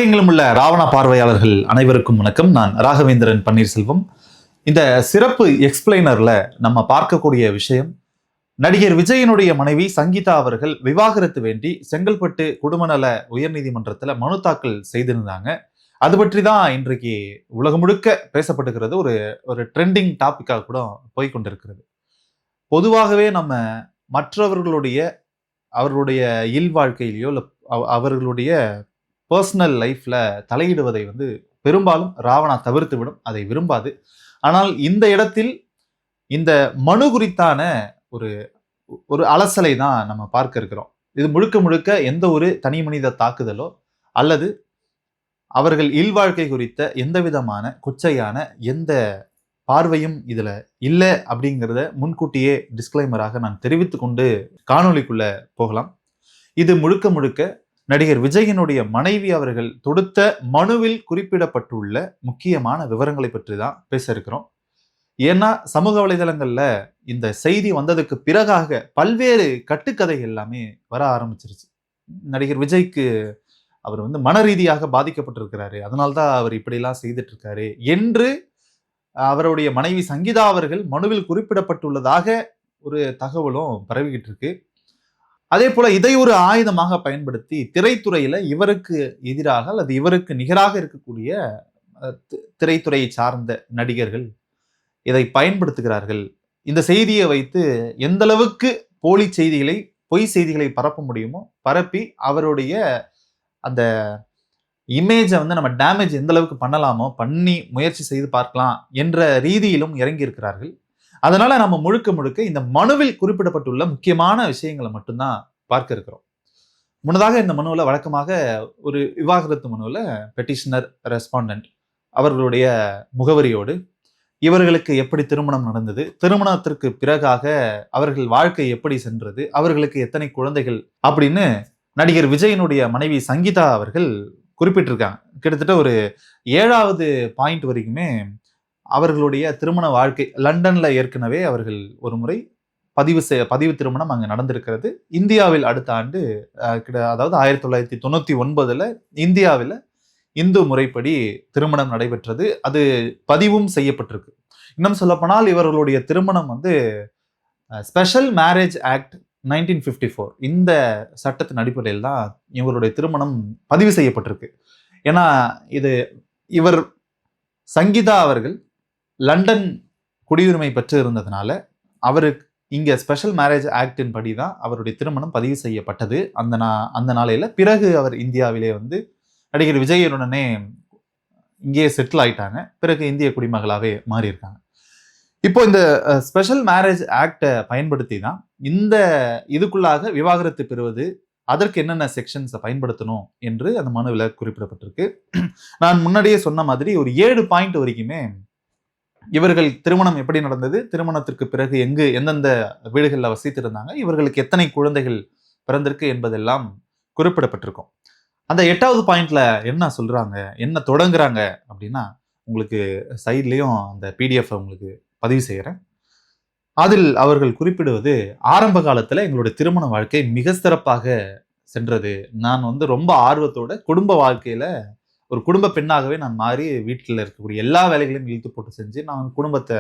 உலகெங்கிலும் உள்ள ராவணா பார்வையாளர்கள் அனைவருக்கும் வணக்கம். நான் ராகவேந்திரன் பன்னீர்செல்வம். இந்த சிறப்பு எக்ஸ்பிளைனர்ல நம்ம பார்க்கக்கூடிய விஷயம், நடிகர் விஜயனுடைய மனைவி சங்கீதா அவர்கள் விவாகரத்து வேண்டி செங்கல்பட்டு குடும்பநல உயர்நீதிமன்றத்தில் மனு தாக்கல் செய்திருந்தாங்க. அது பற்றி தான் இன்றைக்கு உலகம் முழுக்க பேசப்பட்டுகிறது. ஒரு ஒரு ட்ரெண்டிங் டாபிக்காக கூட போய்கொண்டிருக்கிறது. பொதுவாகவே நம்ம மற்றவர்களுடைய அவர்களுடைய இல் வாழ்க்கையிலையோ இல்லை அவர்களுடைய பர்சனல் லைஃப்ல தலையிடுவதை பெரும்பாலும் ராவணா தவிர்த்து விடும், அதை விரும்பாது. ஆனால் இந்த இடத்தில் இந்த மனு குறித்தான ஒரு ஒரு அலசலை தான் நம்ம பார்க்க இருக்கிறோம். இது முழுக்க முழுக்க எந்த ஒரு தனி மனித தாக்குதலோ அல்லது அவர்கள் இல்வாழ்க்கை குறித்த எந்த விதமான கொச்சையான எந்த பார்வையும் இதுல இல்லை அப்படிங்கிறத முன்கூட்டியே டிஸ்கிளைமராக நான் தெரிவித்துக் கொண்டு காணொலிக்குள்ள போகலாம். இது முழுக்க முழுக்க நடிகர் விஜயனுடைய மனைவி அவர்கள் தொடுத்த மனுவில் குறிப்பிடப்பட்டுள்ள முக்கியமான விவரங்களை பற்றி தான் பேச இருக்கிறோம். ஏன்னா சமூக வலைதளங்கள்ல இந்த செய்தி வந்ததுக்கு பிறகாக பல்வேறு கட்டுக்கதைகள் எல்லாமே வர ஆரம்பிச்சிருச்சு. நடிகர் விஜய்க்கு அவர் மன ரீதியாக பாதிக்கப்பட்டிருக்கிறாரு, அதனால்தான் அவர் இப்படிலாம் செய்துட்டு இருக்காரு என்று அவருடைய மனைவி சங்கீதா அவர்கள் மனுவில் குறிப்பிடப்பட்டுள்ளதாக ஒரு தகவலும் பரவிக்கிட்டு இருக்கு. அதே போல இதை ஒரு ஆயுதமாக பயன்படுத்தி திரைத்துறையில இவருக்கு எதிராக அல்லது இவருக்கு நிகராக இருக்கக்கூடிய திரைத்துறையை சார்ந்த நடிகர்கள் இதை பயன்படுத்துகிறார்கள். இந்த செய்தியை வைத்து எந்த அளவுக்கு போலி செய்திகளை, பொய் செய்திகளை பரப்ப முடியுமோ பரப்பி அவருடைய அந்த இமேஜை நம்ம டேமேஜ் எந்த அளவுக்கு பண்ணலாமோ பண்ணி முயற்சி செய்து பார்க்கலாம் என்ற ரீதியிலும் இறங்கி இருக்கிறார்கள். அதனால நம்ம முழுக்க முழுக்க இந்த மனுவில் குறிப்பிடப்பட்டுள்ள முக்கியமான விஷயங்களை மட்டும்தான் பார்க்க இருக்கிறோம். முன்னதாக இந்த மனுவில் வழக்கமாக ஒரு விவாகரத்து மனுவில் பெட்டிஷனர், ரெஸ்பாண்டன்ட் அவர்களுடைய முகவரியோடு இவர்களுக்கு எப்படி திருமணம் நடந்தது, திருமணத்திற்கு பிறகாக அவர்கள் வாழ்க்கை எப்படி சென்றது, அவர்களுக்கு எத்தனை குழந்தைகள் அப்படின்னு நடிகர் விஜயனுடைய மனைவி சங்கீதா அவர்கள் குறிப்பிட்டிருக்காங்க. கிட்டத்தட்ட ஒரு 7வது பாயிண்ட் வரைக்குமே அவர்களுடைய திருமண வாழ்க்கை, லண்டன்ல ஏற்கனவே அவர்கள் ஒரு முறை பதிவு திருமணம் அங்கு நடந்திருக்கிறது. இந்தியாவில் அடுத்த ஆண்டு அதாவது 1999 இந்தியாவில் இந்து முறைப்படி திருமணம் நடைபெற்றது. அது பதிவும் செய்யப்பட்டிருக்கு. இன்னும் சொல்லப்போனால் இவர்களுடைய திருமணம் ஸ்பெஷல் மேரேஜ் ஆக்ட் 1954 இந்த சட்டத்தின் அடிப்படையில் தான் இவருடைய திருமணம் பதிவு செய்யப்பட்டிருக்கு. ஏன்னா இவர் சங்கீதா அவர்கள் லண்டன் குடியுரிமை பெற்று இருந்ததுனால அவருக்கு இங்க ஸ்பெஷல் மேரேஜ் ஆக்டின் படி தான் அவருடைய திருமணம் பதிவு செய்யப்பட்டது. அந்த நாளையில பிறகு அவர் இந்தியாவிலே நடிகர் விஜயனுடனே இங்கேயே செட்டில் ஆயிட்டாங்க. பிறகு இந்திய குடிமகளாவே மாறியிருக்காங்க. இப்போ இந்த ஸ்பெஷல் மேரேஜ் ஆக்டை பயன்படுத்தி தான் இந்த இதுக்குள்ளாக விவாகரத்து பெறுவது, அதற்கு என்னென்ன செக்ஷன்ஸை பயன்படுத்தணும் என்று அந்த மனுவில் குறிப்பிடப்பட்டிருக்கு. நான் முன்னாடியே சொன்ன மாதிரி ஒரு 7 பாயிண்ட் வரைக்குமே இவர்கள் திருமணம் எப்படி நடந்தது, திருமணத்திற்கு பிறகு எந்தெந்த வீடுகளில் வசித்திருந்தாங்க, இவர்களுக்கு எத்தனை குழந்தைகள் பிறந்திருக்கு என்பதெல்லாம் குறிப்பிடப்பட்டிருக்கும். அந்த 8வது பாயிண்ட்ல என்ன சொல்றாங்க, என்ன தொடங்குறாங்க அப்படின்னா, உங்களுக்கு சைட்லயும் அந்த பிடிஎஃப் உங்களுக்கு பதிவு செய்யறேன். அதில் அவர்கள் குறிப்பிடுவது, ஆரம்ப காலத்துல எங்களுடைய திருமண வாழ்க்கை மிக சிறப்பாக சென்றது. நான் ரொம்ப ஆர்வத்தோட குடும்ப வாழ்க்கையில ஒரு குடும்ப பெண்ணாகவே நான் மாறி வீட்டில் இருக்கக்கூடிய எல்லா வேலைகளையும் இழுத்து போட்டு செஞ்சு நான் குடும்பத்தை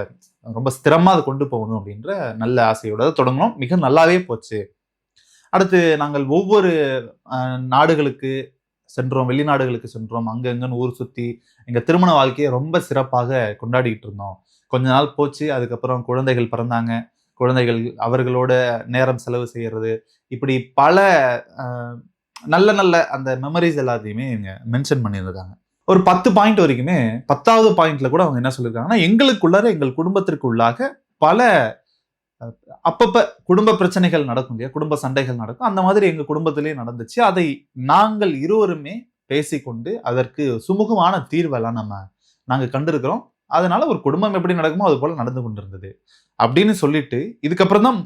ரொம்ப ஸ்திரமா அதை கொண்டு போகணும் அப்படின்ற நல்ல ஆசையோட தொடங்கணும். மிக நல்லாவே போச்சு. அடுத்து நாங்கள் ஒவ்வொரு நாடுகளுக்கு சென்றோம், வெளிநாடுகளுக்கு சென்றோம், அங்கங்கன்னு ஊர் சுத்தி எங்க திருமண வாழ்க்கையை ரொம்ப சிறப்பாக கொண்டாடிட்டு இருந்தோம். கொஞ்ச நாள் போச்சு, அதுக்கப்புறம் குழந்தைகள் பிறந்தாங்க. குழந்தைகள் அவர்களோட நேரம் செலவு செய்யறது, இப்படி பல நல்ல நல்ல அந்த மெமரிஸ் எல்லாத்தையுமே இவங்க மென்ஷன் பண்ணியிருக்காங்க. ஒரு 10 பாயிண்ட் வரைக்குமே 10வது பாயிண்ட்ல கூட அவங்க என்ன சொல்லியிருக்காங்கன்னா, எங்களுக்குள்ளார எங்கள் குடும்பத்திற்குள்ளாக பல அப்பப்ப குடும்ப பிரச்சனைகள் நடக்கும் இல்லையா, குடும்ப சண்டைகள் நடக்கும். அந்த மாதிரி எங்க குடும்பத்திலேயே நடந்துச்சு. அதை நாங்கள் இருவருமே பேசிக்கொண்டு அதற்கு சுமூகமான தீர்வெல்லாம் நாங்க கண்டிருக்கிறோம். அதனால ஒரு குடும்பம் எப்படி நடக்குமோ அது போல நடந்து கொண்டிருந்தது அப்படின்னு சொல்லிட்டு, இதுக்கப்புறம் தான்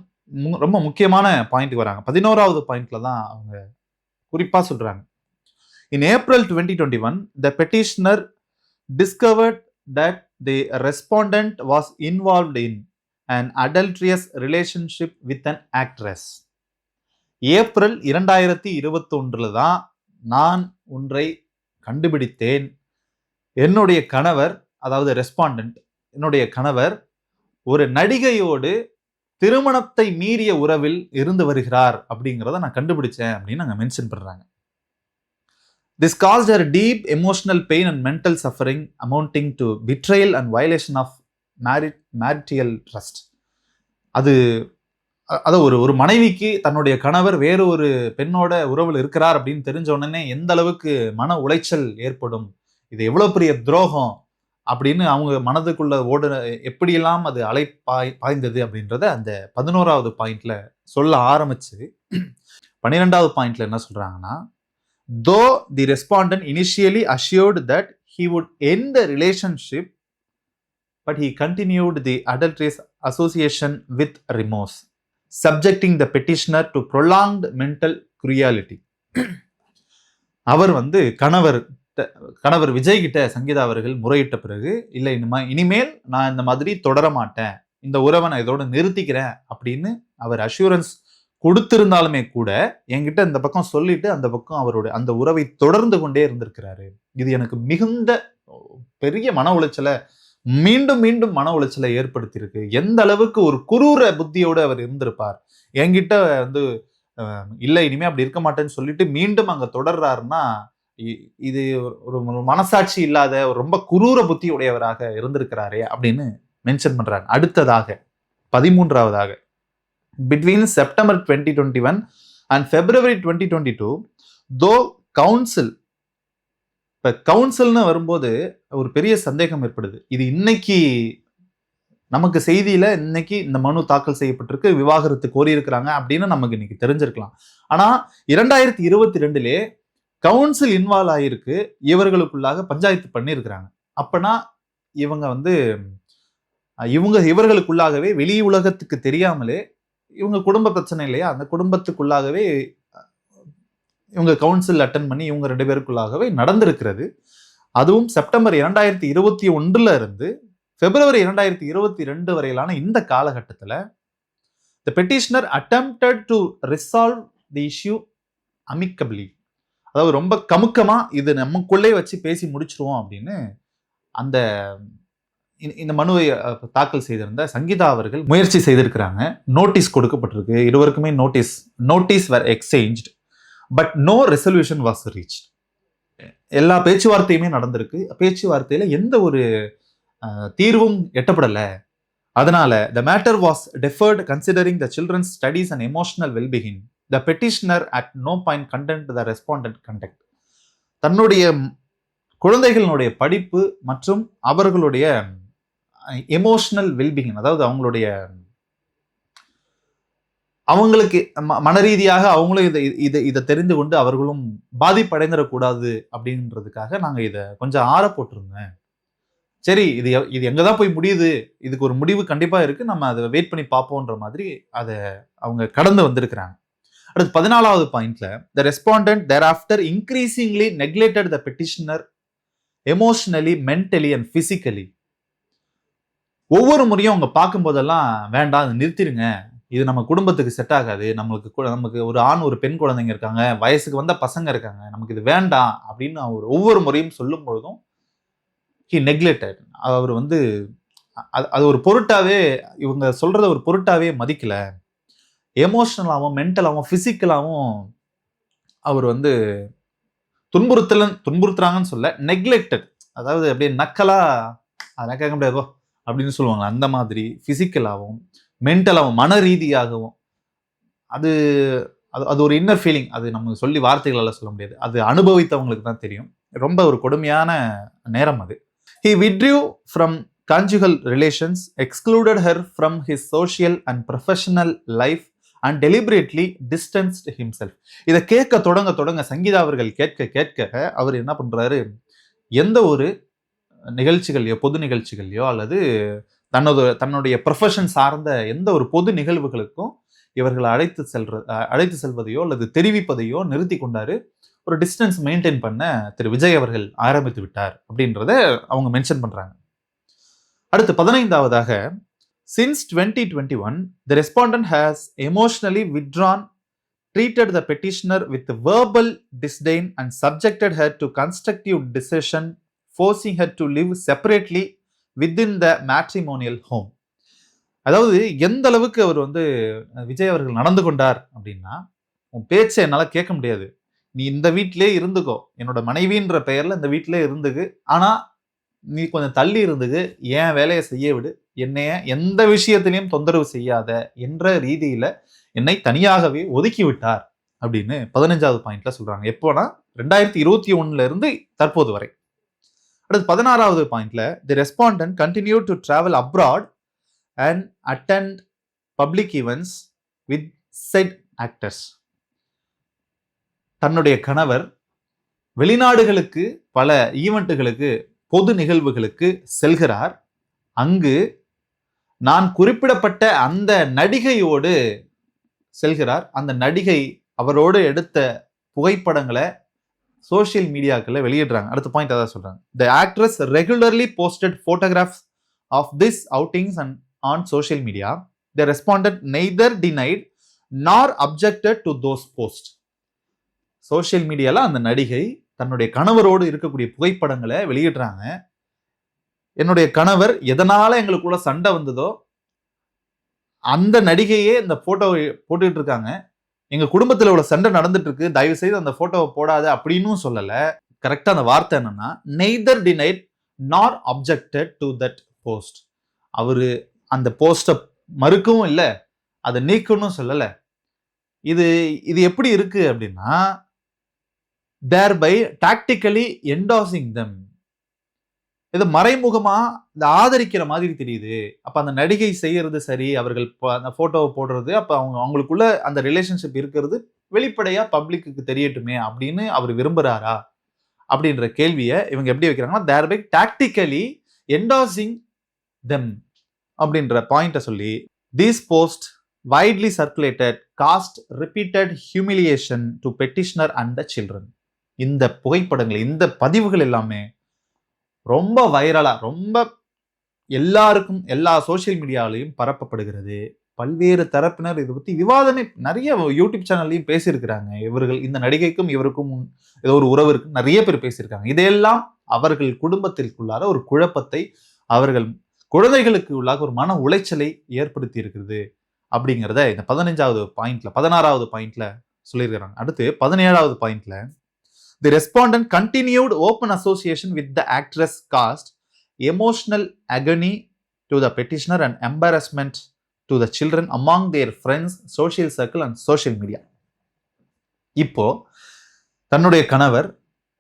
ரொம்ப முக்கியமான பாயிண்ட் வராங்க. 11வது பாயிண்ட்ல தான் அவங்க குறிப்பா சொல்றாங்க. In April 2021, the petitioner discovered that the respondent was involved in an adulterous relationship with an actress. April 2021 தான் நான் ஒன்றை கண்டுபிடித்தேன். என்னுடைய கணவர், அதாவது ரெஸ்பாண்டன்ட், என்னுடைய கணவர் ஒரு நடிகையோடு திருமணத்தை மீறிய உறவில் இருந்து வருகிறார் அப்படிங்கிறத நான் கண்டுபிடிச்சேன் அப்படின்னு அங்க மென்ஷன் பண்றாங்க. This caused her deep emotional pain and mental suffering amounting to betrayal and violation of marital trust. அது ஒரு மனைவிக்கு தன்னுடைய கணவர் வேறு ஒரு பெண்ணோட உறவில் இருக்கிறார் அப்படின்னு தெரிஞ்ச உடனே எந்த அளவுக்கு மன உளைச்சல் ஏற்படும், இது எவ்வளவு பெரிய துரோகம் அப்படின்னு அவங்க மனதுக்குள்ள எப்படியெல்லாம் அது பாய்ந்தது அப்படின்றத அந்த 11வது பாயிண்ட்ல சொல்ல ஆரம்பிச்சு 12வது பாயிண்ட்ல என்ன சொல்றாங்கன்னா, though the respondent initially assured that he would end the relationship, but he continued the adulterous association with remorse, subjecting the petitioner to prolonged mental cruelty. அவர் கணவர் விஜய் கிட்ட சங்கீதா அவர்கள் முறையிட்ட பிறகு, இல்லை இனிமேல் நான் இந்த மாதிரி தொடர மாட்டேன், இந்த உறவை நான் இதோட நிறுத்திக்கிறேன் அப்படின்னு அவர் அஷூரன்ஸ் கொடுத்திருந்தாலுமே கூட என்கிட்ட இந்த பக்கம் சொல்லிட்டு அந்த பக்கம் அவருடைய அந்த உறவை தொடர்ந்து கொண்டே இருந்திருக்கிறாரு. இது எனக்கு மிகுந்த பெரிய மன உளைச்சலை, மீண்டும் மீண்டும் மன உளைச்சலை ஏற்படுத்தியிருக்கு. எந்த அளவுக்கு ஒரு குரூர புத்தியோடு அவர் இருந்திருப்பார். என்கிட்ட இல்லை இனிமே அப்படி இருக்க மாட்டேன்னு சொல்லிட்டு மீண்டும் அங்க தொடர்றாருன்னா, இது ஒரு மனசாட்சி இல்லாத ரொம்ப குரூர புத்தி உடையவராக இருந்திருக்கிறாரே அப்படின்னு மென்ஷன் பண்றாங்க. அடுத்ததாக 13வதாக, between September 2021 and February 2022, though council, இப்ப கவுன்சில்னு வரும்போது ஒரு பெரிய சந்தேகம் ஏற்படுது. இது இன்னைக்கு நமக்கு செய்தியில இன்னைக்கு இந்த மனு தாக்கல் செய்யப்பட்டிருக்கு, விவாகரத்து கோரி இருக்கிறாங்க அப்படின்னு நமக்கு இன்னைக்கு தெரிஞ்சிருக்கலாம். ஆனா 2022 கவுன்சில் இன்வால்வ் ஆகிருக்கு, இவர்களுக்குள்ளாக பஞ்சாயத்து பண்ணி இருக்கிறாங்க. அப்பனா இவர்களுக்குள்ளாகவே வெளி உலகத்துக்கு தெரியாமலே இவங்க குடும்ப பிரச்சனை இல்லையா, அந்த குடும்பத்துக்குள்ளாகவே இவங்க கவுன்சில் அட்டன் பண்ணி இவங்க 2 பேருக்குள்ளாகவே நடந்திருக்கிறது. அதுவும் செப்டம்பர் 2021 இருந்து பிப்ரவரி 2022 வரையிலான இந்த காலகட்டத்தில் the petitioner attempted to resolve the issue amicably, அதாவது ரொம்ப கமுக்கமா இது நமக்குள்ளே வச்சு பேசி முடிச்சிருவோம் அப்படின்னு இந்த மனுவை தாக்கல் செய்திருந்த சங்கீதா அவர்கள் முயற்சி செய்திருக்கிறாங்க. நோட்டீஸ் கொடுக்கப்பட்டிருக்கு, இருவருக்குமே notice were exchanged, but no resolution was reached. எல்லா பேச்சுவார்த்தையுமே நடந்திருக்கு, பேச்சுவார்த்தையில எந்த ஒரு தீர்வும் எட்டப்படல. அதனால the matter was deferred considering the children's studies and emotional well-being. The petitioner at no point condemned the respondent conduct. தன்னுடைய குழந்தைகளுடைய படிப்பு மற்றும் அவர்களுடைய எமோஷனல் வெல்பீயிங், அதாவது அவங்களுக்கு மனரீதியாக அவங்களும் இதை தெரிந்து கொண்டு அவர்களும் பாதிப்படைந்துடக்கூடாது அப்படின்றதுக்காக நாங்க இதை கொஞ்சம் ஆற போட்டிருந்தேன். சரி, இது எங்கதான் போய் முடியுது, இதுக்கு ஒரு முடிவு கண்டிப்பா இருக்கு, நம்ம அதை வெயிட் பண்ணி பார்ப்போன்ற மாதிரி அதை அவங்க கடந்து வந்திருக்கிறாங்க. அடுத்து 14வது பாயிண்ட்ல, the respondent thereafter increasingly neglected the petitioner emotionally, mentally and physically. ஒவ்வொரு முறையும் அவங்க பார்க்கும் போதெல்லாம் வேண்டாம், அதை நிறுத்திடுங்க, இது நம்ம குடும்பத்துக்கு செட் ஆகாது, நமக்கு ஒரு ஆண் ஒரு பெண் குழந்தைங்க இருக்காங்க, வயசுக்கு வந்த பசங்க இருக்காங்க, நமக்கு இது வேண்டாம் அப்படின்னு அவர் ஒவ்வொரு முறையும் சொல்லும் பொழுதும் he neglected. அவர் அது ஒரு பொருட்டாவே, இவங்க சொல்றத ஒரு பொருட்டாவே மதிக்கல. எமோஷனலாகவும் மென்டலாகவும் பிசிக்கலாகவும் அவர் துன்புறுத்துறாங்கன்னு சொல்ல, நெக்லெக்டட், அதாவது அப்படியே நக்கலா அதெல்லாம் கேட்க முடியாதோ அப்படின்னு சொல்லுவாங்க, அந்த மாதிரி பிசிக்கலாகவும் மென்டலாகவும் மன ரீதியாகவும் அது அது ஒரு இன்னர் ஃபீலிங், அது நம்ம சொல்லி வார்த்தைகளால் சொல்ல முடியாது, அது அனுபவித்தவங்களுக்கு தான் தெரியும். ரொம்ப ஒரு கொடுமையான நேரம் அது. He withdrew from conjugal relations, excluded her from his social and professional life and deliberately distanced himself. இதை கேட்க தொடங்க சங்கீதா அவர்கள் கேட்க அவர் என்ன பண்றாரு, எந்த ஒரு நிகழ்ச்சிகளையோ பொது நிகழ்ச்சிகளையோ அல்லது தன்னுடைய ப்ரொஃபஷன் சார்ந்த எந்த ஒரு பொது நிகழ்வுகளுக்கும் இவர்களை அழைத்து செல்வதையோ அல்லது தெரிவிப்பதையோ நிறுத்தி கொண்டாரு. ஒரு டிஸ்டன்ஸ் மெயின்டைன் பண்ண திரு விஜய் அவர்கள் ஆரம்பித்து விட்டார் அப்படின்றத அவங்க மென்ஷன் பண்றாங்க. அடுத்து 15வதாக, since 2021 the respondent has emotionally withdrawn treated the petitioner with verbal disdain and subjected her to constructive decision, forcing her to live separately within the matrimonial home. அதாவது எந்த அளவுக்கு அவர் வந்து விஜய் அவர்கள் நடந்து கொண்டார் அப்படின்னா, உன் பேச்சை என்னால கேட்க முடியாது, நீ இந்த வீட்டிலே இருந்துக்கோ, என்னோட மனைவின்ற பெயர்ல இந்த வீட்டிலே இருந்துக்கு, ஆனா நீ கொஞ்சம் தள்ளி இருந்துக்கு, என் வேலையை செய்ய விடு, என்னைய எந்த விஷயத்திலையும் தொந்தரவு செய்யாத என்ற ரீதியில என்னை தனியாகவே ஒதுக்கி விட்டார் அப்படின்னு 15வது பாயிண்ட்ல சொல்றாங்க. எப்போனா 2021 இருந்து தற்போது வரை. அடுத்து 16வது பாயிண்ட்ல the respondent continue to travel abroad and attend public events with said actors. தன்னுடைய கணவர் வெளிநாடுகளுக்கு பல ஈவெண்ட்டுகளுக்கு பொது நிகழ்வுகளுக்கு செல்கிறார். அங்கு நான் குறிப்பிடப்பட்ட அந்த நடிகையோடு செல்கிறார். அந்த நடிகை அவரோடு எடுத்த புகைப்படங்களை சோசியல் மீடியாக்களை வெளியிடுறாங்க. அடுத்த பாயிண்ட் அதான் சொல்றாங்க. The actress regularly posted photographs of this outings and on social media. The respondent neither denied nor objected to those posts. Social மீடியால அந்த நடிகை தன்னுடைய கணவரோடு இருக்கக்கூடிய புகைப்படங்களை வெளியிடுறாங்க. என்னுடைய கணவர் எதனால எங்களுக்குள்ள சண்டை வந்ததோ அந்த நடிகையே இந்த போட்டோ போட்டுட்டு இருக்காங்க, எங்க குடும்பத்துல உள்ள சண்டை நடந்துட்டு இருக்கு, தயவு செய்து அந்த போட்டோவை போடாத அப்படின்னு சொல்லல. கரெக்டா அந்த வார்த்தை என்னன்னா, நெய்தர் டினைட் நார் அப்ஜெக்டட் டு தட் போஸ்ட். அவரு அந்த போஸ்ட மறுக்கவும் இல்லை, அதை நீக்கணும் சொல்லல. இது இது எப்படி இருக்கு அப்படின்னா, thereby tactically endorsing them. இது மறைமுகமா இந்த ஆதரிக்கிற மாதிரி தெரியுது. அப்ப அந்த நடிகை செய்யறது சரி, அவர்கள் அந்த போட்டோவை போடுறது, அப்ப அவங்களுக்குள்ள அந்த ரிலேஷன்ஷிப் இருக்கிறது வெளிப்படையா பப்ளிக்கு தெரியட்டுமே அப்படின்னு அவர் விரும்புறாரா அப்படின்ற கேள்வியை இவங்க எப்படி வைக்கிறாங்கன்னா, thereby tactically endorsing them அப்படின்ற பாயிண்ட சொல்லி, these posts widely circulated caused repeated humiliation to petitioner and the children. இந்த புகைப்படங்கள், இந்த பதிவுகள் எல்லாமே ரொம்ப வைரலா, ரொம்ப எல்லாருக்கும் எல்லா சோசியல் மீடியாலையும் பரப்பப்படுகிறது. பல்வேறு தரப்பினர் இதை பத்தி விவாதமே நிறைய யூடியூப் சேனல்லையும் பேசியிருக்கிறாங்க. இவர்கள் இந்த நடிகைக்கும் இவருக்கும் ஏதோ ஒரு உறவு இருக்கு, நிறைய பேர் பேசியிருக்காங்க. இதையெல்லாம் அவர்கள் குடும்பத்திற்குள்ளார ஒரு குழப்பத்தை, அவர்கள் குழந்தைகளுக்கு உள்ளாக ஒரு மன உளைச்சலை ஏற்படுத்தி இருக்கிறது அப்படிங்கிறத இந்த 15வது பாயிண்ட்ல 16வது பாயிண்ட்ல சொல்லியிருக்கிறாங்க. அடுத்து 17வது பாயிண்ட்ல the respondent continued open association with the actress caused emotional agony to the petitioner and embarrassment to the children among their friends, social circle and social media. இப்போ தன்னுடைய கணவர்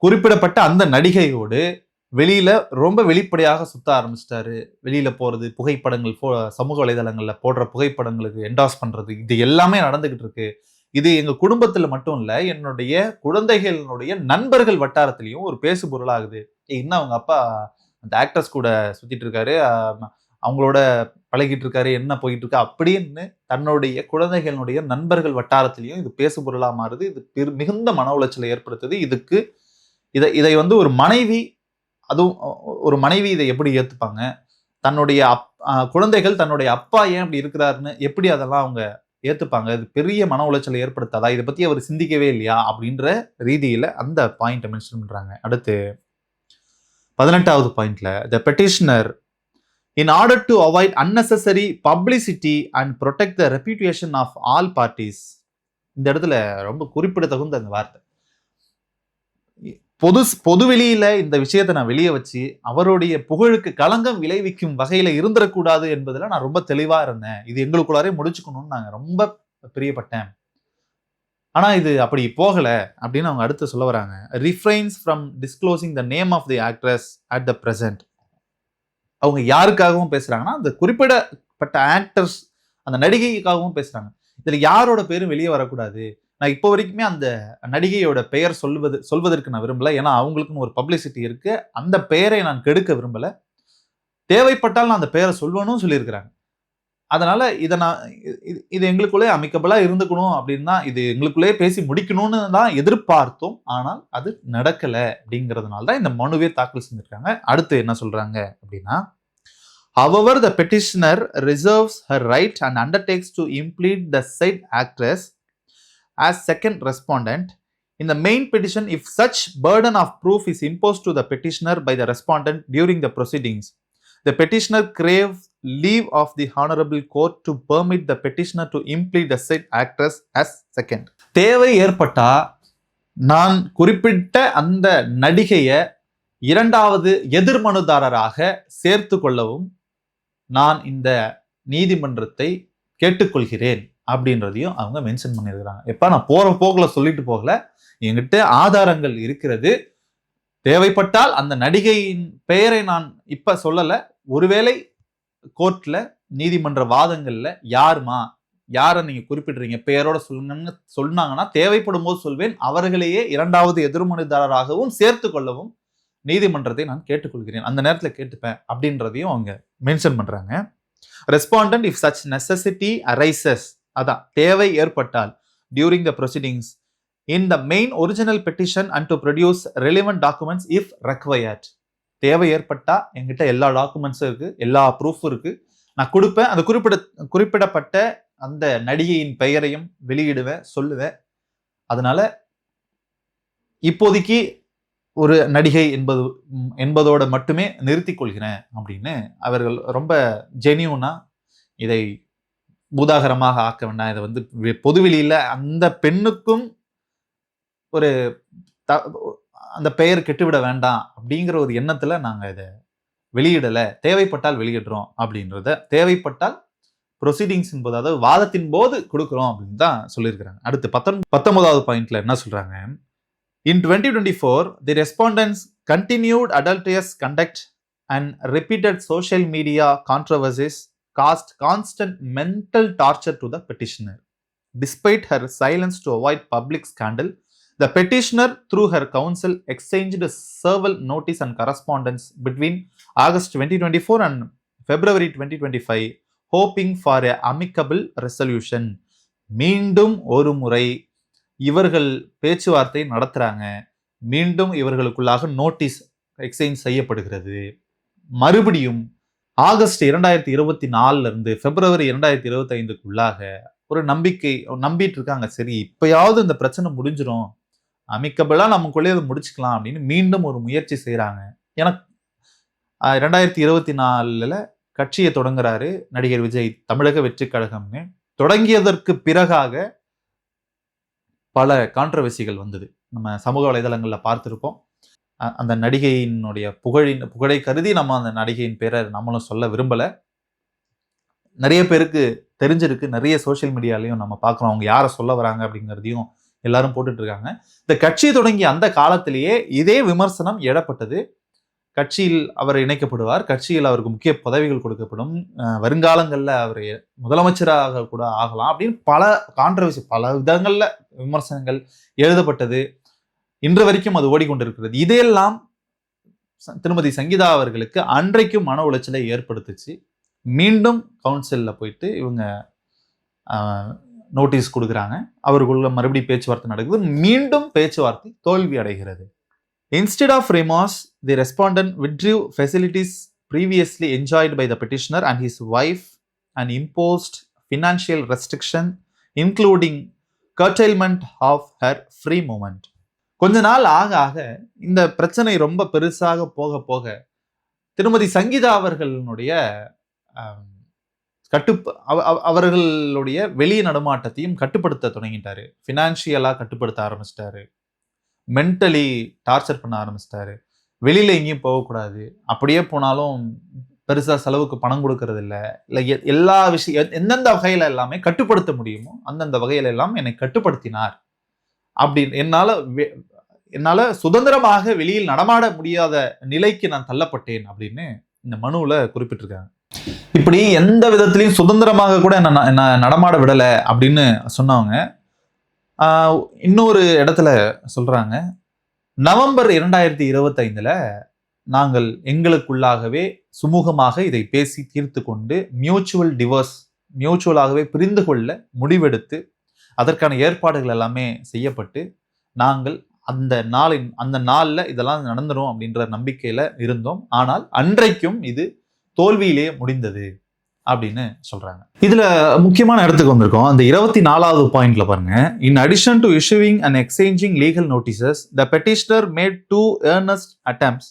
குறிப்பிடப்பட்ட அந்த நடிகையோடு வெளியில ரொம்ப வெளிப்படையாக சுத்த ஆரம்பிச்சிட்டாரு. வெளியில போறது, புகைப்படங்கள் சமூக வலைதளங்கள்ல போடுற புகைப்படங்களுக்கு என்டாஸ் பண்றது, இது எல்லாமே நடந்துகிட்டு இருக்கு. இது எங்க குடும்பத்துல மட்டும் இல்ல, என்னுடைய குழந்தைகளுடைய நண்பர்கள் வட்டாரத்திலையும் ஒரு பேசு பொருளாகுது. இன்னும் அவங்க அப்பா அந்த ஆக்டர்ஸ் கூட சுத்திட்டு இருக்காரு, அவங்களோட பழகிட்டு இருக்காரு, என்ன போயிட்டு இருக்கு அப்படின்னு தன்னுடைய குழந்தைகளுடைய நண்பர்கள் வட்டாரத்திலையும் இது பேசு பொருளா மாறுது. இது மிகுந்த மன உளைச்சலை ஏற்படுத்துது. இதுக்கு இதை வந்து ஒரு மனைவி, அதுவும் ஒரு மனைவி இதை எப்படி ஏத்துப்பாங்க? தன்னுடைய குழந்தைகள் தன்னுடைய அப்பா ஏன் அப்படி இருக்கிறாருன்னு எப்படி அதெல்லாம் அவங்க ஏத்துப்பாங்க? இது பெரிய மன உளைச்சலை ஏற்படுத்தாதா? இதை பத்தி அவர் சிந்திக்கவே இல்லையா அப்படின்ற ரீதியில அந்த பாயிண்ட் மென்ஷன் பண்றாங்க. அடுத்து 18வது பாயிண்ட்ல the petitioner in order to avoid unnecessary publicity and protect the reputation of all parties. இந்த இடத்துல ரொம்ப குறிப்பிடத்தகுந்த அந்த வார்த்தை. பொதுவெளியில இந்த விஷயத்தை நான் வெளியே வச்சு அவருடைய புகழுக்கு களங்கம் விளைவிக்கும் வகையில இருந்துடக்கூடாது என்பதுல நான் ரொம்ப தெளிவா இருந்தேன். இது எங்களுக்குள்ளாரே முடிச்சுக்கணும்னு நாங்க ரொம்ப பிரியப்பட்டேன். ஆனா இது அப்படி போகல அப்படின்னு அவங்க அடுத்து சொல்ல வராங்க. refrains from disclosing the name of the actress at the present. அவங்க யாருக்காகவும் பேசுறாங்கன்னா, அந்த குறிப்பிடப்பட்ட ஆக்டர்ஸ், அந்த நடிகைக்காகவும் பேசுறாங்க. இதுல யாரோட பேரும் வெளியே வரக்கூடாது. நான் இப்போ வரைக்குமே அந்த நடிகையோட பெயர் சொல்வதற்கு நான் விரும்பல. ஏன்னா அவங்களுக்குன்னு ஒரு பப்ளிசிட்டி இருக்கு. அந்த பெயரை நான் கெடுக்க விரும்பல. தேவைப்பட்டால் நான் அந்த பெயரை சொல்வேன்னு சொல்லியிருக்கிறாங்க. அதனால இது எங்களுக்குள்ளே அமிக்கபிளா இருந்துக்கணும் அப்படின்னு தான், இது எங்களுக்குள்ளே பேசி முடிக்கணும்னு தான் எதிர்பார்த்தோம். ஆனால் அது நடக்கல அப்படிங்கிறதுனால தான் இந்த மனுவே தாக்கல் செஞ்சிருக்காங்க. அடுத்து என்ன சொல்றாங்க அப்படின்னா, however the petitioner reserves her right and undertakes to implead the said actress as second respondent in the main petition if such burden of proof is imposed to the petitioner by the respondent during the proceedings. The petitioner craves leave of the honorable court to permit the petitioner to implead the said actors as second. தேவை ஏற்பட்டா நான் குறிப்பிட்ட அந்த நடிகையை இரண்டாவது எதிர்மனுதாரராக சேர்த்து கொள்ளவும் நான் இந்த நீதிமன்றத்தை கேட்டுக்கொள்கிறேன் அப்படின்றதையும் அவங்க மென்ஷன் பண்ணியிருக்கிறாங்க. எப்ப நான் போற போக்குல சொல்லிட்டு போகல, என்கிட்ட ஆதாரங்கள் இருக்கிறது. தேவைப்பட்டால் அந்த நடிகையின் பெயரை நான் இப்ப சொல்லல, ஒருவேளை கோர்ட்ல நீதிமன்ற வாதங்கள்ல யாரை நீங்க குறிப்பிடுறீங்க பெயரோட சொல்லுங்கன்னு சொன்னாங்கன்னா தேவைப்படும் போது சொல்வேன். அவர்களையே இரண்டாவது எதிர்மனுதாரராகவும் சேர்த்து கொள்ளவும் நீதிமன்றத்தை நான் கேட்டுக்கொள்கிறேன், அந்த நேரத்தில் கேட்டுப்பேன் அப்படின்றதையும் அவங்க மென்ஷன் பண்றாங்க. Respondent if such necessity arises, அதான் தேவை ஏற்பட்டால் during the proceedings in the main original petition and to produce relevant documents if required. தேவை ஏற்பட்டா என்கிட்ட எல்லா டாக்குமெண்ட்ஸும் இருக்கு, எல்லா ப்ரூஃபும் இருக்கு, நான் கொடுப்பேன். அந்த குறிப்பிடப்பட்ட அந்த நடிகையின் பெயரையும் வெளியிடுவேன், சொல்லுவேன். அதனால இப்போதைக்கு ஒரு நடிகை என்பதோட மட்டுமே நிறுத்திக் கொள்கிறேன் அப்படின்னு அவர்கள் ரொம்ப ஜெனியூனா இதை பூதாகரமாக ஆக்க வேண்டாம், இதை வந்து பொதுவெளியில அந்த பெண்ணுக்கும் ஒரு அந்த பெயர் கெட்டுவிட வேண்டாம் அப்படிங்கிற ஒரு எண்ணத்துல நாங்க இதை வெளியிடல, தேவைப்பட்டால் வெளியிடுறோம் அப்படின்றத, தேவைப்பட்டால் ப்ரொசீடிங்ஸ் என்பது அதாவது வாதத்தின் போது கொடுக்குறோம் அப்படின்னு தான் சொல்லியிருக்கிறாங்க. அடுத்து 19வது பாயிண்ட்ல என்ன சொல்றாங்க? In 2024, the respondents continued adulterous conduct and repeated social media controversies caused constant mental torture to the petitioner. Despite her silence to avoid public scandal, the petitioner, through her counsel, exchanged several notice and correspondence between August 2024 and February 2025, hoping for an amicable resolution. மீண்டும் ஒரு முறை இவர்கள் பேச்சுவார்த்தை நடத்துறாங்க, மீண்டும் இவர்களுக்குள்ளாக notice exchange செய்யப்படுகிறது. மறுபடியும் August 2024 இருந்து பிப்ரவரி 2025க்குள்ளாக ஒரு நம்பிட்டு இருக்காங்க, சரி இப்பயாவது இந்த பிரச்சனை முடிஞ்சிடும், அமிக்கபிளா நமக்குள்ளே அதை முடிச்சுக்கலாம் அப்படின்னு மீண்டும் ஒரு முயற்சி செய்யறாங்க. எனக்கு 2024 கட்சியை தொடங்குறாரு நடிகர் விஜய், தமிழக வெற்றி கழகம்னு. தொடங்கியதற்கு பிறகாக பல கான்ட்ரவர்சிகள் வந்தது, நம்ம சமூக வலைதளங்கள்ல பார்த்திருப்போம். அந்த நடிகையினுடைய புகழை கருதி நம்ம அந்த நடிகையின் பேரை நம்மளும் சொல்ல விரும்பல. நிறைய பேருக்கு தெரிஞ்சிருக்கு, நிறைய சோசியல் மீடியாலையும் நம்ம பார்க்குறோம் அவங்க யாரை சொல்ல வராங்க அப்படிங்கிறதையும் எல்லாரும் போட்டுட்டு இருக்காங்க. இந்த கட்சி தொடங்கிய அந்த காலத்திலேயே இதே விமர்சனம் எழப்பட்டது. கட்சியில் அவர் இணைக்கப்படுவார், கட்சியில் அவருக்கு முக்கிய பதவிகள் கொடுக்கப்படும், வருங்காலங்களில் அவர் முதலமைச்சராக கூட ஆகலாம் அப்படின்னு பல கான்ட்ரவர்சி, பல விதங்கள்ல விமர்சனங்கள் எழுதப்பட்டது. இன்று வரைக்கும் அது ஓடிக்கொண்டிருக்கிறது. இதையெல்லாம் திருமதி சங்கீதா அவர்களுக்கு அன்றைக்கும் மன உளைச்சலை ஏற்படுத்துச்சு. மீண்டும் கவுன்சில்ல போயிட்டு இவங்க நோட்டீஸ் கொடுக்குறாங்க, அவருக்குள்ள மறுபடியும் பேச்சுவார்த்தை நடக்குது. மீண்டும் பேச்சுவார்த்தை தோல்வி அடைகிறது. Instead of remorse, the respondent withdrew facilities previously enjoyed by the petitioner and his wife and imposed financial restriction, including curtailment of her free movement. கொஞ்ச நாள் ஆக ஆக இந்த பிரச்சனை ரொம்ப பெருசாக போக போக திருமதி சங்கீதா அவர்களுடைய அவர்களுடைய வெளி நடமாட்டத்தையும் கட்டுப்படுத்த தொடங்கிட்டாரு, பினான்சியலா கட்டுப்படுத்த ஆரம்பிச்சிட்டாரு, மென்டலி டார்ச்சர் பண்ண ஆரம்பிச்சிட்டாரு. வெளியில எங்கேயும் போகக்கூடாது, அப்படியே போனாலும் பெருசா செலவுக்கு பணம் கொடுக்கறது இல்லை, எல்லா விஷயம் எந்தெந்த வகையில எல்லாமே கட்டுப்படுத்த முடியுமோ அந்தந்த வகையில எல்லாம் என்னை கட்டுப்படுத்தினார். அப்படி என்னால சுதந்திரமாக வெளியில் நடமாட முடியாத நிலைக்கு நான் தள்ளப்பட்டேன் அப்படின்னு இந்த மனுவுல குறிப்பிட்டிருக்காங்க. இப்படி எந்த விதத்திலையும் சுதந்திரமாக கூட என்ன நடமாட விடல அப்படின்னு சொன்னவங்க இன்னொரு இடத்துல சொல்றாங்க, நவம்பர் 2025 நாங்கள் எங்களுக்குள்ளாகவே சுமூகமாக இதை பேசி தீர்த்து கொண்டு மியூச்சுவலாகவே பிரிந்து கொள்ள முடிவெடுத்து அதற்கான ஏற்பாடுகள் எல்லாமே செய்யப்பட்டு நாங்கள் அந்த நாள்ல இதெல்லாம் நடந்துரும் அப்படின்ற நம்பிக்கையில இருந்தோம். ஆனால் அன்றைக்கும் இது தோல்வியிலே முடிந்தது. அப்படின்னு சொல்றாங்க. இதுல முக்கியமான இடத்துக்கு வந்திருக்கோம். அந்த 24வது பாயிண்ட்ல பாருங்க. In addition to issuing and exchanging legal notices, the petitioner made 2 earnest attempts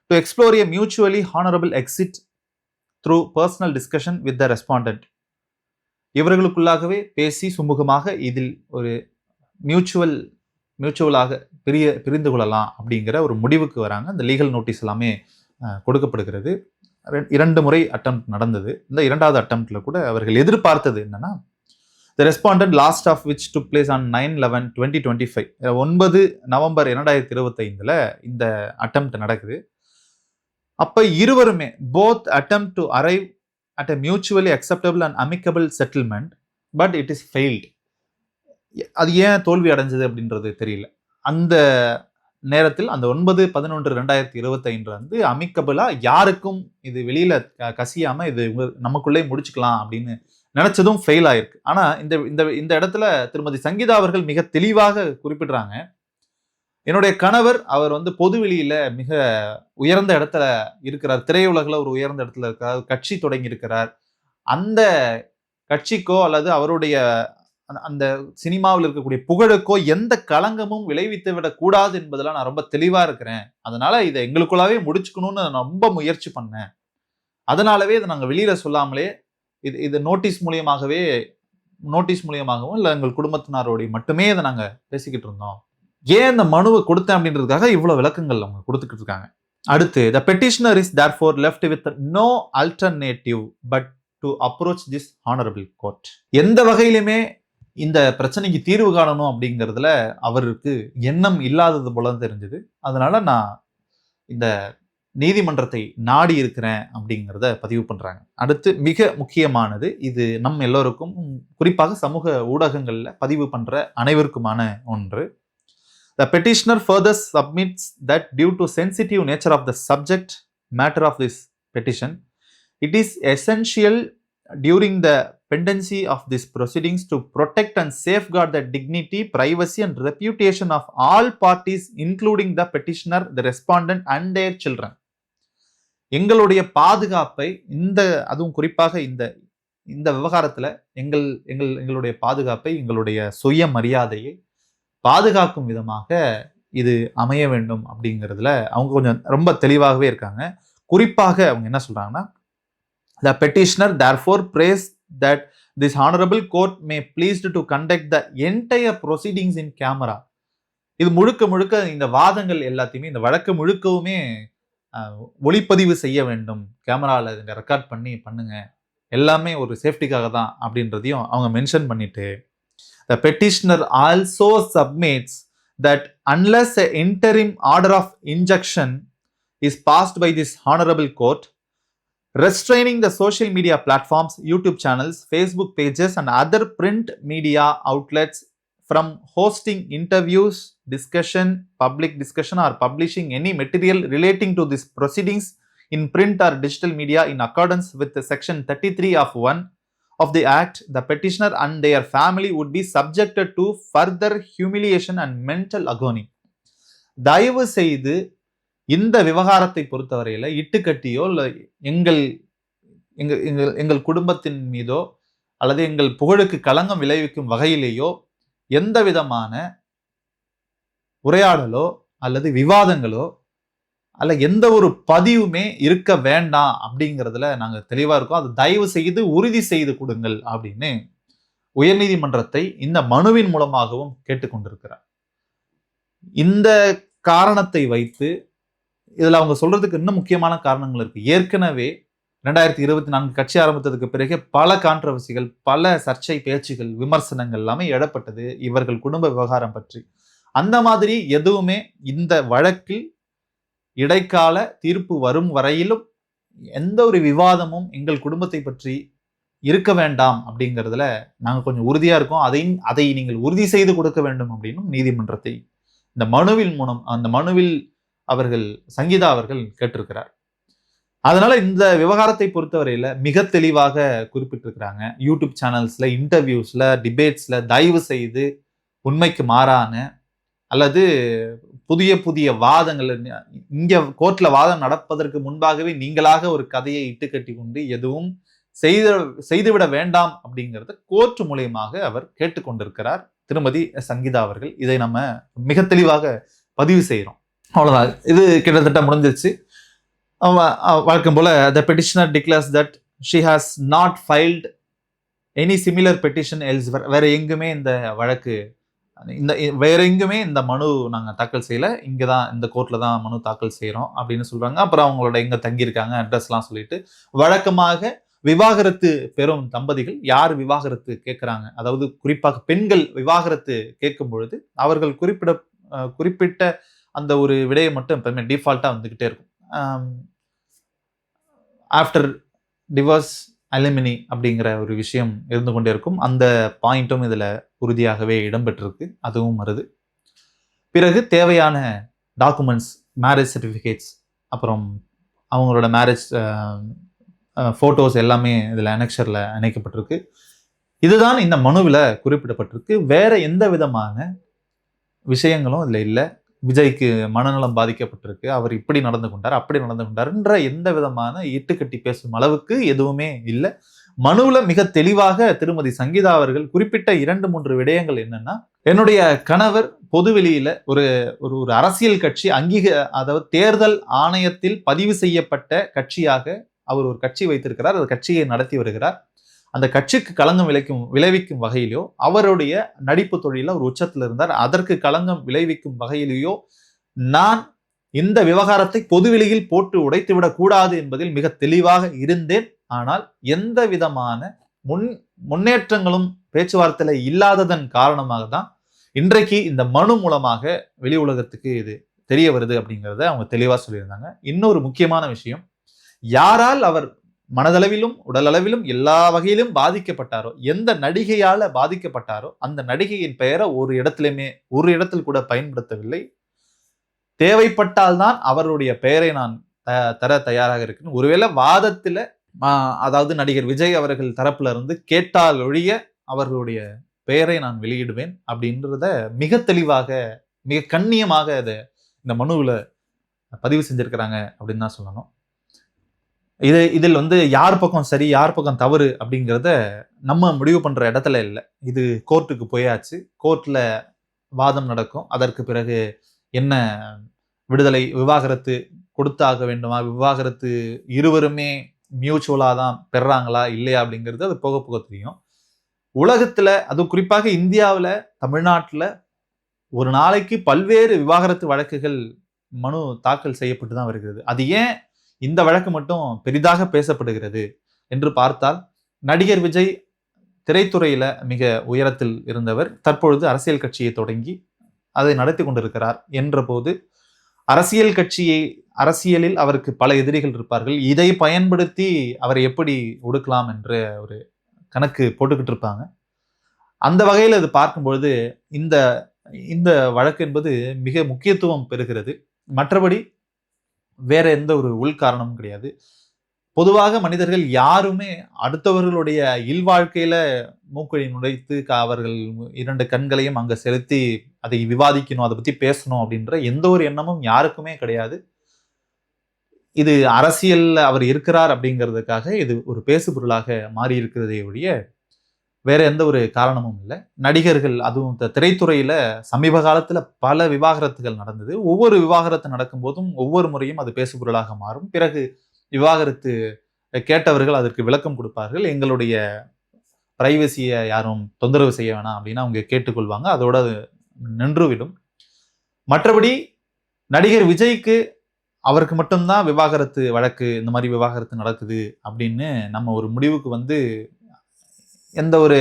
to explore a mutually honorable exit through personal discussion with the respondent. இவர்களுக்குள்ளாகவே பேசி சுமூகமாக இதில் ஒரு மியூச்சுவலாக பிரிந்து கொள்ளலாம் அப்படிங்கிற ஒரு முடிவுக்கு வராங்க. இந்த லீகல் நோட்டீஸ் எல்லாமே கொடுக்கப்படுகிறது. 2 முறை அட்டெம்ப்ட் நடந்தது. இந்த 2வது அட்டெம்ப்ட்ல கூட அவர்கள் எதிர்பார்த்தது என்னன்னா, the respondent last of which took place on 9/11/2025 9 November 2025ல இந்த அட்டெம்ப்ட் நடக்குது. அப்ப இருவருமே both attempt to arrive at a mutually acceptable and amicable settlement, but it is failed. அது ஏன் தோல்வி அடைஞ்சது அப்படின்றது தெரியல. அந்த நேரத்தில் அந்த 9/11/2025 வந்து அமிக்கபிளா யாருக்கும் இது வெளியில கசியாம இது நமக்குள்ளே முடிச்சுக்கலாம் அப்படின்னு நினைச்சதும் ஃபெயில் ஆயிருக்கு. ஆனா இந்த இடத்துல திருமதி சங்கீதா அவர்கள் மிக தெளிவாக குறிப்பிடுறாங்க, என்னுடைய கணவர் அவர் வந்து பொதுவெளியில மிக உயர்ந்த இடத்துல இருக்கிறார், திரையுலகில் ஒரு உயர்ந்த இடத்துல இருக்கிறார், கட்சி தொடங்கி இருக்கிறார். அந்த கட்சிக்கோ அல்லது அவருடைய அந்த சினிமாவில் இருக்கக்கூடிய புகழுக்கோ எந்த களங்கமும் விளைவித்து விடக்கூடாது என்பதெல்லாம் நான் ரொம்ப தெளிவா இருக்கிறேன். அதனால இதை எங்களுக்குள்ளாவே முடிச்சுக்கணும்னு நான் ரொம்ப முயற்சி பண்ணேன். அதனாலவே இதை நாங்கள் வெளியில சொல்லாமலே இது நோட்டீஸ் மூலியமாகவும் இல்லை எங்கள் குடும்பத்தினரோடைய மட்டுமே இதை நாங்கள் பேசிக்கிட்டு இருந்தோம். ஏன் இந்த மனுவை கொடுத்தேன் அப்படின்றதுக்காக இவ்வளவு விளக்கங்கள் அவங்க கொடுத்துக்கிட்டு இருக்காங்க. அடுத்து, the petitioner is therefore left with no alternative but to approach this honorable court. எந்த வகையிலுமே இந்த பிரச்சனைக்கு தீர்வு காணணும் அப்படிங்கிறதுல அவருக்கு எண்ணம் இல்லாதது போல தெரிஞ்சது. அதனால நான் இந்த நீதிமன்றத்தை நாடி இருக்கிறேன் அப்படிங்கிறத பதிவு பண்றாங்க. அடுத்து மிக முக்கியமானது, இது நம் எல்லோருக்கும் குறிப்பாக சமூக ஊடகங்கள்ல பதிவு பண்ற அனைவருக்குமான ஒன்று. The petitioner further submits that due to sensitive nature of the subject matter of this petition, it is essential during the pendency of these proceedings to protect and safeguard the dignity, privacy and reputation of all parties, including the petitioner, the respondent and their children. எங்களுடைய பாதுகாப்பை அதுவும் குறிப்பாக இந்த விவகாரத்துல எங்களுடைய பாதுகாப்பை, எங்களுடைய சுய மரியாதையை பாதுகாக்கும் விதமாக இது அமைய வேண்டும் அப்படிங்கிறதுல அவங்க கொஞ்சம் ரொம்ப தெளிவாகவே இருக்காங்க. குறிப்பாக அவங்க என்ன சொல்றாங்கன்னா, the petitioner therefore prays that this honorable court may pleased to conduct the entire proceedings in camera. இது முழுக்க இந்த வாதங்கள் எல்லாத்தையுமே, இந்த வழக்கு முழுக்கவுமே ஒளிப்பதிவு செய்ய வேண்டும், கேமரால ரெக்கார்ட் பண்ணுங்க, எல்லாமே ஒரு சேஃப்டிக்காக தான் அப்படின்றதையும் அவங்க மென்ஷன் பண்ணிட்டு, the petitioner also submits that unless an interim order of injunction is passed by this honorable court, restraining the social media platforms, YouTube channels, Facebook pages and other print media outlets from hosting interviews, public discussion or publishing any material relating to these proceedings in print or digital media in accordance with the section 33 of 1 of the act, the petitioner and their family would be subjected to further humiliation and mental agony. தயவு செய்து இந்த விவகாரத்தை பொறுத்தவரையில இட்டுக்கட்டியோ இல்லை எங்கள் குடும்பத்தின் மீதோ அல்லது எங்கள் புகழுக்கு களங்கம் விளைவிக்கும் வகையிலேயோ எந்த விதமான உரையாடலோ அல்லது விவாதங்களோ அல்ல எந்த ஒரு பதிவுமே இருக்க வேண்டாம் அப்படிங்கிறதுல நாங்க தெளிவா இருக்கோம். அது தயவு செய்து உறுதி செய்து கொடுங்கள் அப்படின்னு உயர்நீதிமன்றத்தை இந்த மனுவின் மூலமாகவும் கேட்டுக்கொண்டிருக்கிறார். இந்த காரணத்தை வைத்து இதுல அவங்க சொல்றதுக்கு இன்னும் முக்கியமான காரணங்கள் இருக்கு. ஏற்கனவே 2024 கட்சி ஆரம்பித்ததுக்கு பிறகு பல கான்ட்ரவர்சிகள், பல சர்ச்சை பேச்சுகள், விமர்சனங்கள் எல்லாமே எழப்பட்டது இவர்கள் குடும்ப விவகாரம் பற்றி. அந்த மாதிரி எதுவுமே இந்த வழக்கில் இடைக்கால தீர்ப்பு வரும் வரையிலும் எந்த ஒரு விவாதமும் எங்கள் குடும்பத்தை பற்றி இருக்க வேண்டாம் அப்படிங்கிறதுல நாங்கள் கொஞ்சம் உறுதியா இருக்கோம். அதை நீங்கள் உறுதி செய்து கொடுக்க வேண்டும் அப்படின்னு நீதிமன்றத்தை இந்த மனுவில் சங்கீதா அவர்கள் கேட்டிருக்கிறார். அதனால இந்த விவகாரத்தை பொறுத்தவரையில மிக தெளிவாக குறிப்பிட்டிருக்கிறாங்க. யூடியூப் சேனல்ஸ்ல, இன்டர்வியூஸ்ல, டிபேட்ஸ்ல தயவு செய்து உண்மைக்கு மாறான அல்லது புதிய வாதங்கள், இங்க கோர்ட்ல வாதம் நடப்பதற்கு முன்பாகவே நீங்களாக ஒரு கதையை இட்டுக்கட்டி கொண்டு எதுவும் செய்துவிட வேண்டாம் அப்படிங்கிறத கோர்ட் மூலியமாக அவர் கேட்டுக்கொண்டிருக்கிறார் திருமதி சங்கீதா அவர்கள். இதை நம்ம மிக தெளிவாக பதிவு செய்கிறோம். அவ்வளவுதான், இது கிட்டத்தட்ட முடிஞ்சிருச்சு. வழக்கம் போல the petitioner declares that she has not filed any similar petition elsewhere. வேற எங்குமே இந்த வழக்கு வேற எங்குமே இந்த மனு நாங்க தாக்கல் செய்யல, இங்கதான் இந்த கோர்ட்ல தான் மனு தாக்கல் செய்யறோம் அப்படின்னு சொல்றாங்க. அப்புறம் அவங்களோட எங்க தங்கியிருக்காங்க அட்ரஸ் எல்லாம் சொல்லிட்டு, வழக்கமாக விவாகரத்து பெறும் தம்பதிகள் யார் விவாகரத்து கேட்கிறாங்க, அதாவது குறிப்பாக பெண்கள் விவாகரத்து கேட்கும் பொழுது அவர்கள் குறிப்பிட்ட அந்த ஒரு விடையை மட்டும் எப்பவுமே டிஃபால்ட்டா வந்துகிட்டே இருக்கும். ஆஃப்டர் டிவோர்ஸ் அலுமினி அப்படிங்கிற ஒரு விஷயம் இருந்து கொண்டே இருக்கும். அந்த பாயிண்ட்டும் இதுல உறுதியாகவே இடம்பெற்றிருக்கு, அதுவும் வருது. பிறகு தேவையான டாக்குமெண்ட்ஸ், மேரேஜ் சர்டிஃபிகேட்ஸ், அப்புறம் அவங்களோட மேரேஜ் போட்டோஸ் எல்லாமே இதுல அனெக்சர்ல இணைக்கப்பட்டிருக்கு. இதுதான் இந்த மனுவில் குறிப்பிடப்பட்டிருக்கு. வேற எந்த விதமான விஷயங்களும் இதுல இல்லை. விஜய்க்கு மனநலம் பாதிக்கப்பட்டிருக்கு, அவர் இப்படி நடந்து கொண்டார் அப்படி நடந்து கொண்டார்ன்ற எந்த விதமான இட்டுக்கட்டி பேசும் அளவுக்கு எதுவுமே இல்லை. மனுவில் மிக தெளிவாக திருமதி சங்கீதா அவர்கள் குறிப்பிட்ட 2-3 விடயங்கள் என்னன்னா, என்னுடைய கணவர் பொதுவெளியில ஒரு ஒரு அரசியல் கட்சி அதாவது தேர்தல் ஆணையத்தில் பதிவு செய்யப்பட்ட கட்சியாக அவர் ஒரு கட்சி வைத்திருக்கிறார், அந்த கட்சியை நடத்தி வருகிறார். அந்த கட்சிக்கு களங்கம் விளைவிக்கும் வகையிலோ, அவருடைய நடிப்பு தொழில ஒரு உச்சத்தில் இருந்தார், அதற்கு களங்கம் விளைவிக்கும் வகையிலேயோ நான் இந்த விவகாரத்தை பொதுவெளியில் போட்டு உடைத்துவிடக் கூடாது என்பதில் மிக தெளிவாக இருந்தேன். ஆனால் எந்த விதமான முன்னேற்றங்களும் பேச்சுவார்த்தையில இல்லாததன் காரணமாக தான் இன்றைக்கு இந்த மனு மூலமாக வெளி உலகத்துக்கு இது தெரிய வருது அப்படிங்கிறத அவங்க தெளிவா சொல்லியிருந்தாங்க. இன்னொரு முக்கியமான விஷயம், யாரால் அவர் மனதளவிலும் உடலளவிலும் எல்லா வகையிலும் பாதிக்கப்பட்டாரோ, எந்த நடிகையால பாதிக்கப்பட்டாரோ அந்த நடிகையின் பெயரை ஒரு இடத்தில் கூட பயன்படுத்தவில்லை. தேவைப்பட்டால்தான் அவருடைய பெயரை நான் தர தயாராக இருக்கிறேன். ஒருவேளை வாதத்துல அதாவது நடிகர் விஜய் அவர்கள் தரப்புல இருந்து கேட்டால் ஒழிய அவர்களுடைய பெயரை நான் வெளியிடுவேன் அப்படின்றத மிக தெளிவாக மிக கண்ணியமாக அதை இந்த மனுவில் பதிவு செஞ்சிருக்கிறாங்க அப்படின்னு தான் சொல்லணும். இதில் யார் பக்கம் சரி யார் பக்கம் தவறு அப்படிங்கிறத நம்ம முடிவு பண்ற இடத்துல இல்லை. இது கோர்ட்டுக்கு போயாச்சு, கோர்ட்ல வாதம் நடக்கும். அதற்கு பிறகு என்ன விடுதலை, விவாகரத்து கொடுத்தாக வேண்டுமா, விவாகரத்து இருவருமே மியூச்சுவலா தான் பெறாங்களா இல்லையா அப்படிங்கிறது அது போக போக தெரியும். உலகத்துல, அது குறிப்பாக இந்தியாவில், தமிழ்நாட்டுல ஒரு நாளைக்கு பல்வேறு விவாகரத்து வழக்குகள் மனு தாக்கல் செய்யப்பட்டு தான் வருகிறது. அது ஏன் இந்த வழக்கு மட்டும் பெரிதாக பேசப்படுகிறது என்று பார்த்தால், நடிகர் விஜய் திரைத்துறையில மிக உயரத்தில் இருந்தவர், தற்பொழுது அரசியல் கட்சியை தொடங்கி அதை நடத்தி கொண்டிருக்கிறார் என்ற போது, அரசியலில் அவருக்கு பல எதிரிகள் இருப்பார்கள். இதை பயன்படுத்தி அவரை எப்படி ஒடுக்கலாம் என்ற ஒரு கணக்கு போட்டுக்கிட்டு இருப்பாங்க. அந்த வகையில் அது பார்க்கும்பொழுது இந்த வழக்கு என்பது மிக முக்கியத்துவம் பெறுகிறது. மற்றபடி வேற எந்த ஒரு உள்காரணமும் கிடையாது. பொதுவாக மனிதர்கள் யாருமே அடுத்தவர்களுடைய இல்வாழ்க்கையில மூக்கை நுழைத்து அவர்கள் 2 கண்களையும் அங்க செலுத்தி அதை விவாதிக்கணும், அதை பத்தி பேசணும் அப்படின்ற எந்த ஒரு எண்ணமும் யாருக்குமே கிடையாது. இது அரசியல் அவர் இருக்கிறார் அப்படிங்கிறதுக்காக இது ஒரு பேசு பொருளாக மாறி இருக்கிறதே ஒழிய வேற எந்த ஒரு காரணமும் இல்லை. நடிகர்கள், அதுவும் இந்த திரைத்துறையில சமீப காலத்துல பல விவாகரத்துகள் நடந்தது. ஒவ்வொரு விவாகரத்து நடக்கும் போதும் ஒவ்வொரு முறையும் அது பேசு பொருளாக மாறும். பிறகு விவாகரத்து கேட்டவர்கள் அதற்கு விளக்கம் கொடுப்பார்கள். எங்களுடைய பிரைவசியை யாரும் தொந்தரவு செய்ய வேணாம் அப்படின்னு அவங்க கேட்டுக்கொள்வாங்க. அதோட நின்றுவிடும். மற்றபடி நடிகர் விஜய்க்கு அவருக்கு மட்டும்தான் விவாகரத்து வழக்கு, இந்த மாதிரி விவாகரத்து நடக்குது அப்படின்னு நம்ம ஒரு முடிவுக்கு எந்த ஒரு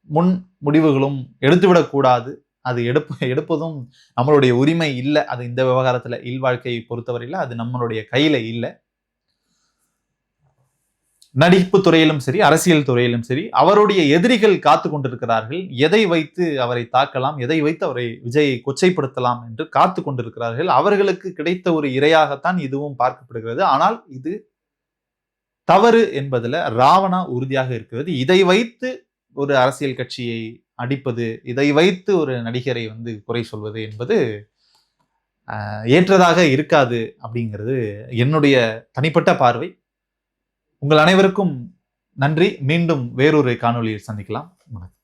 முன் முடிவுகளும் எடுத்துவிடக்கூடாது. அது எடுப்பதும் நம்மளுடைய உரிமை இல்லை. அது இந்த விவகாரத்துல இல்வாழ்க்கையை பொறுத்தவரையில அது நம்மளுடைய கையில இல்லை. நடிப்பு துறையிலும் சரி, அரசியல் துறையிலும் சரி, அவருடைய எதிரிகள் காத்து கொண்டிருக்கிறார்கள். எதை வைத்து அவரை தாக்கலாம், எதை வைத்து அவரை விஜயை கொச்சைப்படுத்தலாம் என்று காத்து கொண்டிருக்கிறார்கள். அவர்களுக்கு கிடைத்த ஒரு இரையாகத்தான் இதுவும் பார்க்கப்படுகிறது. ஆனால் இது தவறு என்பதுல ராவணா உறுதியாக இருக்கிறது. இதை வைத்து ஒரு அரசியல் கட்சியை அடிப்பது, இதை வைத்து ஒரு நடிகரை குறை சொல்வது என்பது ஏற்றதாக இருக்காது அப்படிங்கிறது என்னுடைய தனிப்பட்ட பார்வை. உங்கள் அனைவருக்கும் நன்றி. மீண்டும் வேறொரு காணொளியில் சந்திக்கலாம். வணக்கம்.